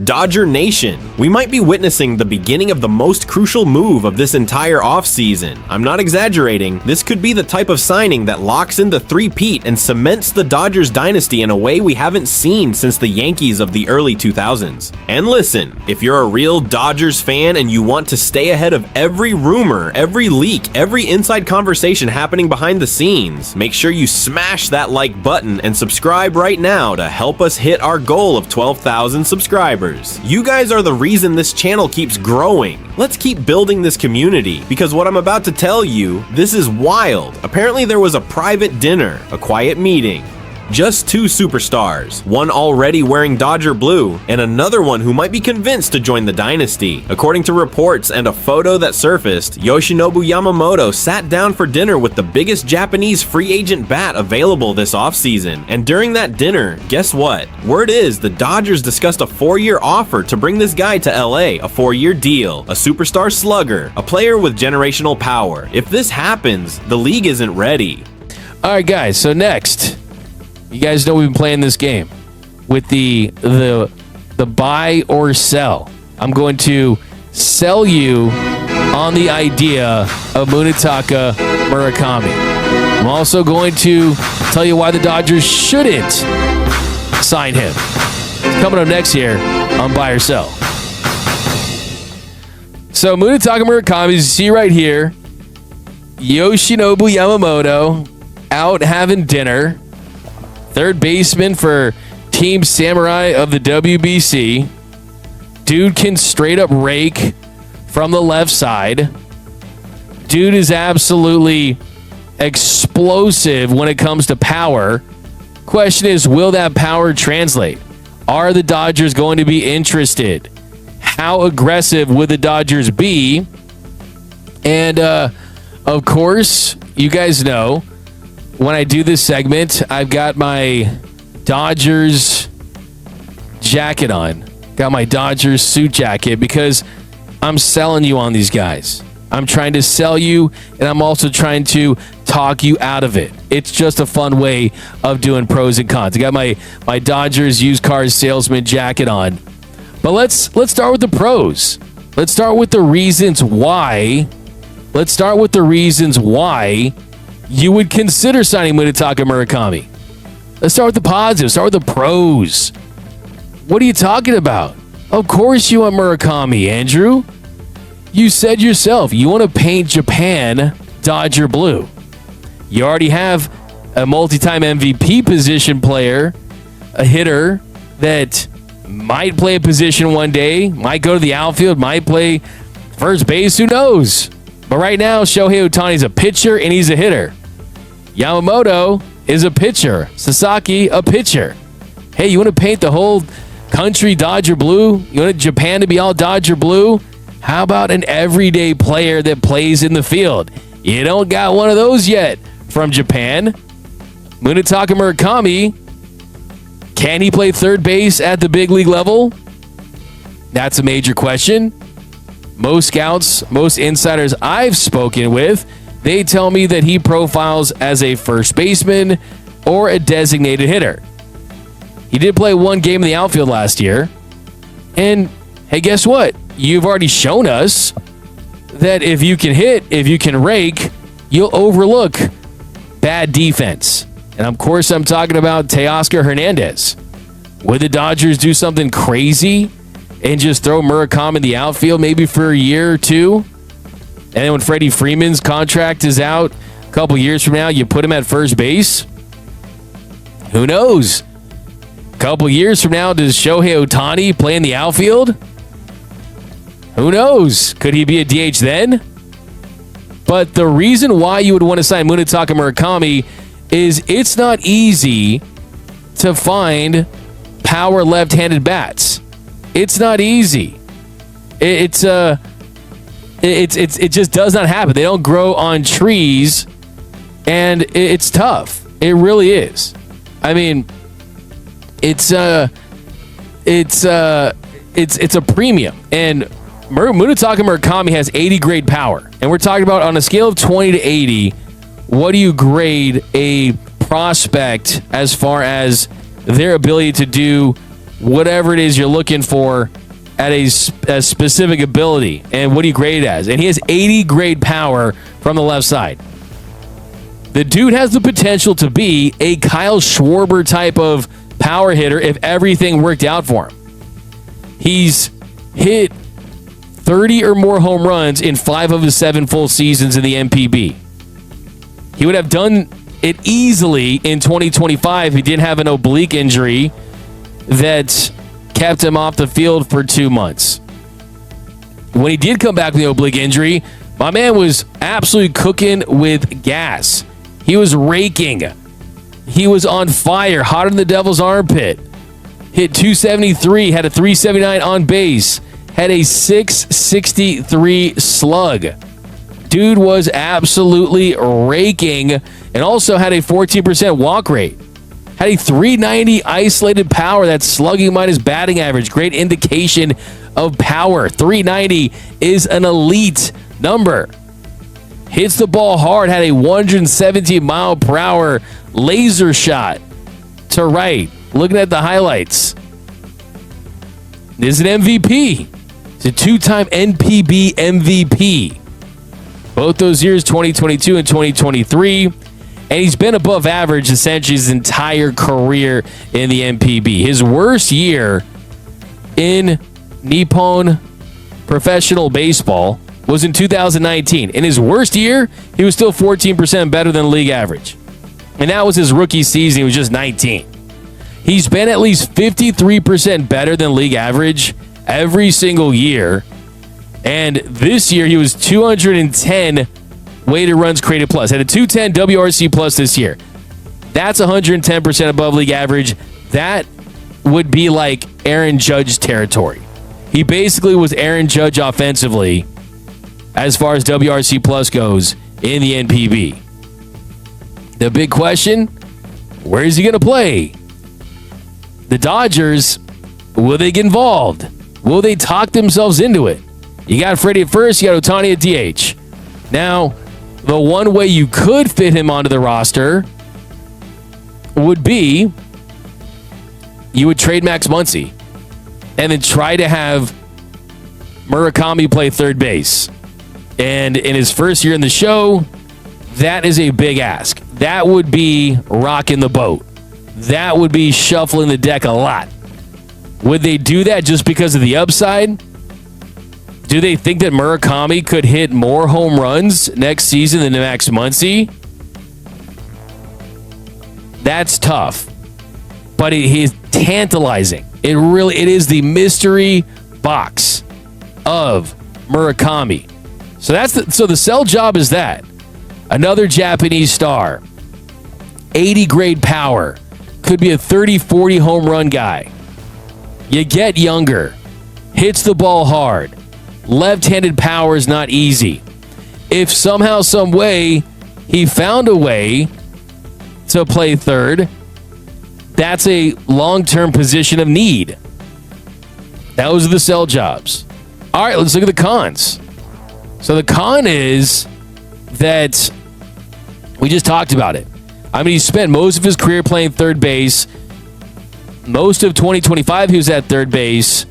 Dodger Nation, we might be witnessing the beginning of the most crucial move of this entire offseason. I'm not exaggerating, this could be the type of signing that locks in the three-peat and cements the Dodgers dynasty in a way we haven't seen since the Yankees of the early 2000s. And listen, if you're a real Dodgers fan and you want to stay ahead of every rumor, every leak, every inside conversation happening behind the scenes, make sure you smash that like button and subscribe right now to help us hit our goal of 12,000 subscribers. You guys are the reason this channel keeps growing. Let's keep building this community, because what I'm about to tell you, this is wild. Apparently there was a private dinner, a quiet meeting. Just two superstars, one already wearing Dodger blue, and another one who might be convinced to join the dynasty. According to reports and a photo that surfaced, Yoshinobu Yamamoto sat down for dinner with the biggest Japanese free agent bat available this offseason. And during that dinner, guess what? Word is the Dodgers discussed a 4-year offer to bring this guy to LA, a 4-year deal, a superstar slugger, a player with generational power. If this happens, the league isn't ready. All right, guys, so next, you guys know we've been playing this game with the buy or sell. I'm going to sell you on the idea of Munetaka Murakami. I'm also going to tell you why the Dodgers shouldn't sign him. It's coming up next here on Buy or Sell. So Munetaka Murakami, as you see right here, Yoshinobu Yamamoto out having dinner. Third baseman for Team Samurai of the WBC. Dude can straight up rake from the left side. Dude is absolutely explosive when it comes to power. Question is, will that power translate? Are the Dodgers going to be interested? How aggressive would the Dodgers be? And, of course, you guys know, when I do this segment, I've got my Dodgers jacket on. Got my Dodgers suit jacket because I'm selling you on these guys. I'm trying to sell you, and I'm also trying to talk you out of it. It's just a fun way of doing pros and cons. I got my Dodgers used car salesman jacket on. But let's start with the pros. Let's start with the reasons why. Let's start with the reasons why you would consider signing Munetaka Murakami. Let's start with the positives. Start with the pros. What are you talking about? Of course you want Murakami, Andrew. You said yourself, you want to paint Japan Dodger blue. You already have a multi-time MVP position player, a hitter that might play a position one day, might go to the outfield, might play first base, who knows? But right now, Shohei Ohtani's a pitcher and he's a hitter. Yamamoto is a pitcher. Sasaki, a pitcher. Hey, you want to paint the whole country Dodger blue? You want Japan to be all Dodger blue? How about an everyday player that plays in the field? You don't got one of those yet from Japan. Munetaka Murakami, can he play third base at the big league level? That's a major question. Most scouts, most insiders I've spoken with, they tell me that he profiles as a first baseman or a designated hitter. He did play one game in the outfield last year. And hey, guess what? You've already shown us that if you can hit, if you can rake, you'll overlook bad defense. And of course, I'm talking about Teoscar Hernandez. Would the Dodgers do something crazy and just throw Murakami in the outfield maybe for a year or two? And then when Freddie Freeman's contract is out a couple years from now, you put him at first base? Who knows? A couple years from now, does Shohei Ohtani play in the outfield? Who knows? Could he be a DH then? But the reason why you would want to sign Munetaka Murakami is it's not easy to find power left-handed bats. It's not easy. It just does not happen. They don't grow on trees, and it's tough. It really is. I mean, it's a premium. And Munetaka Murakami has 80 grade power. And we're talking about on a scale of 20 to 80, what do you grade a prospect as far as their ability to do whatever it is you're looking for at a specific ability. And what do you grade it as? And he has 80 grade power from the left side. The dude has the potential to be a Kyle Schwarber type of power hitter if everything worked out for him. He's hit 30 or more home runs in 5 of his 7 full seasons in the MPB. He would have done it easily in 2025 if he didn't have an oblique injury that kept him off the field for 2 months. When he did come back with the oblique injury, my man was absolutely cooking with gas. He was raking. He was on fire, hotter than the devil's armpit. Hit 273, had a 379 on base, had a 663 slug. Dude was absolutely raking and also had a 14% walk rate. Had a 390 isolated power. That's slugging minus batting average. Great indication of power. 390 is an elite number. Hits the ball hard. Had a 117 mile per hour laser shot to right. Looking at the highlights. This is an MVP. It's a 2-time NPB MVP. Both those years, 2022 and 2023. And he's been above average essentially his entire career in the MPB. His worst year in Nippon professional baseball was in 2019. In his worst year, he was still 14% better than league average. And that was his rookie season. He was just 19. He's been at least 53% better than league average every single year. And this year, he was 210 weighted runs created plus. Had a 210 WRC plus this year. That's 110% above league average. That would be like Aaron Judge territory. He basically was Aaron Judge offensively as far as WRC plus goes in the NPB. The big question, where is he going to play? The Dodgers, will they get involved? Will they talk themselves into it? You got Freddie at first, you got Ohtani at DH. Now, the one way you could fit him onto the roster would be you would trade Max Muncy and then try to have Murakami play third base. And in his first year in the show, that is a big ask. That would be rocking the boat. That would be shuffling the deck a lot. Would they do that just because of the upside? Do they think that Murakami could hit more home runs next season than Max Muncy? That's tough. But it is tantalizing. It is the mystery box of Murakami. So the sell job is that. Another Japanese star. 80 grade power. Could be a 30-40 home run guy. You get younger. Hits the ball hard. Left-handed power is not easy. If somehow, some way, he found a way to play third, that's a long-term position of need. Those are the sell jobs. All right, let's look at the cons. So the con is that we just talked about it. I mean, he spent most of his career playing third base. Most of 2025, he was at third base.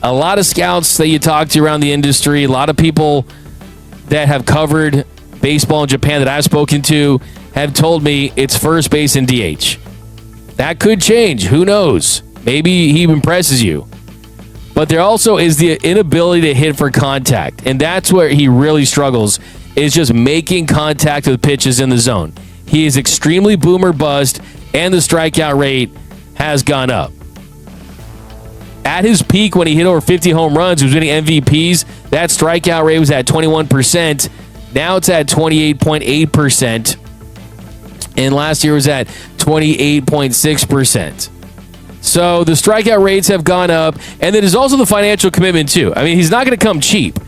A lot of scouts that you talk to around the industry, a lot of people that have covered baseball in Japan that I've spoken to have told me it's first base and DH. That could change. Who knows? Maybe he impresses you. But there also is the inability to hit for contact. And that's where he really struggles, is just making contact with pitches in the zone. He is extremely boomer bust, and the strikeout rate has gone up. At his peak, when he hit over 50 home runs, he was winning MVPs, that strikeout rate was at 21%. Now it's at 28.8%. And last year was at 28.6%. So the strikeout rates have gone up. And then there's also the financial commitment, too. I mean, he's not going to come cheap.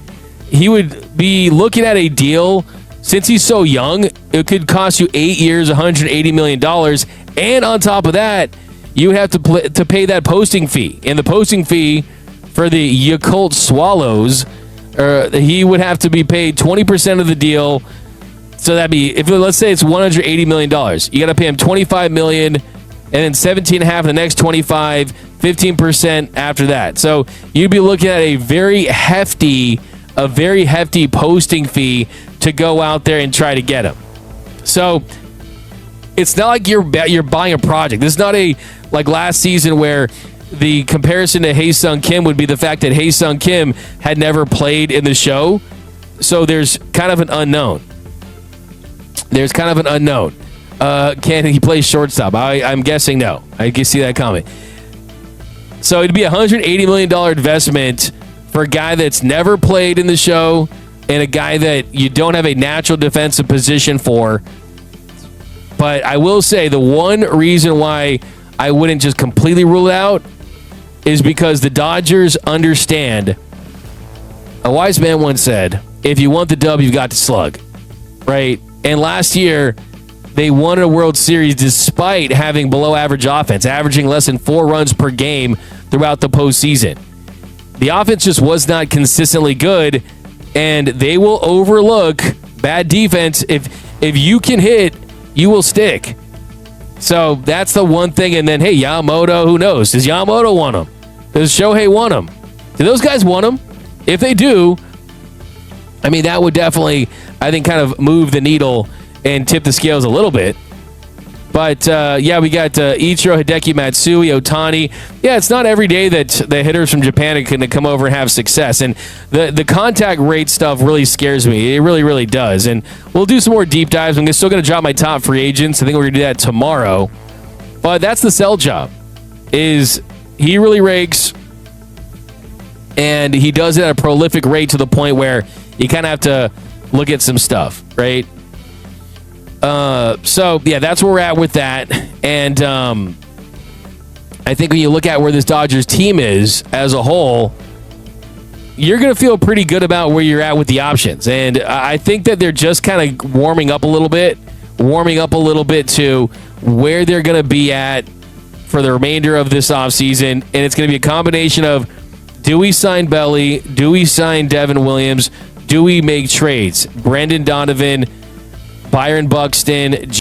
He would be looking at a deal, since he's so young, it could cost you 8 years, $180 million. And on top of that, you would have to pay that posting fee. And the posting fee for the Yakult Swallows, he would have to be paid 20% of the deal. So that'd be, if let's say it's $180 million, you got to pay him $25 million, and then 17.5 the next 25, 15% after that. So you'd be looking at a very hefty posting fee to go out there and try to get him. So it's not like you're buying a project. This is not like last season where the comparison to Hae-Sung Kim would be the fact that Hae-Sung Kim had never played in the show. So there's kind of an unknown. Can he play shortstop? I'm guessing no. I can see that coming. So it'd be a $180 million investment for a guy that's never played in the show and a guy that you don't have a natural defensive position for. But I will say the one reason why I wouldn't just completely rule it out is because the Dodgers understand. A wise man once said, if you want the dub, you've got to slug, right? And last year, they won a World Series despite having below average offense, averaging less than 4 runs per game throughout the postseason. The offense just was not consistently good, and they will overlook bad defense. If you can hit, you will stick. So that's the one thing. And then, hey, Yamamoto, who knows? Does Yamamoto want him? Does Shohei want him? Do those guys want him? If they do, I mean, that would definitely, I think, kind of move the needle and tip the scales a little bit. But, yeah, we got Ichiro, Hideki Matsui, Ohtani. Yeah, it's not every day that the hitters from Japan are going to come over and have success. And the contact rate stuff really scares me. It really, really does. And we'll do some more deep dives. I'm still going to drop my top free agents. I think we're going to do that tomorrow. But that's the sell job, is he really rakes, and he does it at a prolific rate to the point where you kind of have to look at some stuff, right? So, yeah, that's where we're at with that. And I think when you look at where this Dodgers team is as a whole, you're going to feel pretty good about where you're at with the options. And I think that they're just kind of warming up a little bit to where they're going to be at for the remainder of this offseason. And it's going to be a combination of, do we sign Belly? Do we sign Devin Williams? Do we make trades? Brendan Donovan, Byron Buxton,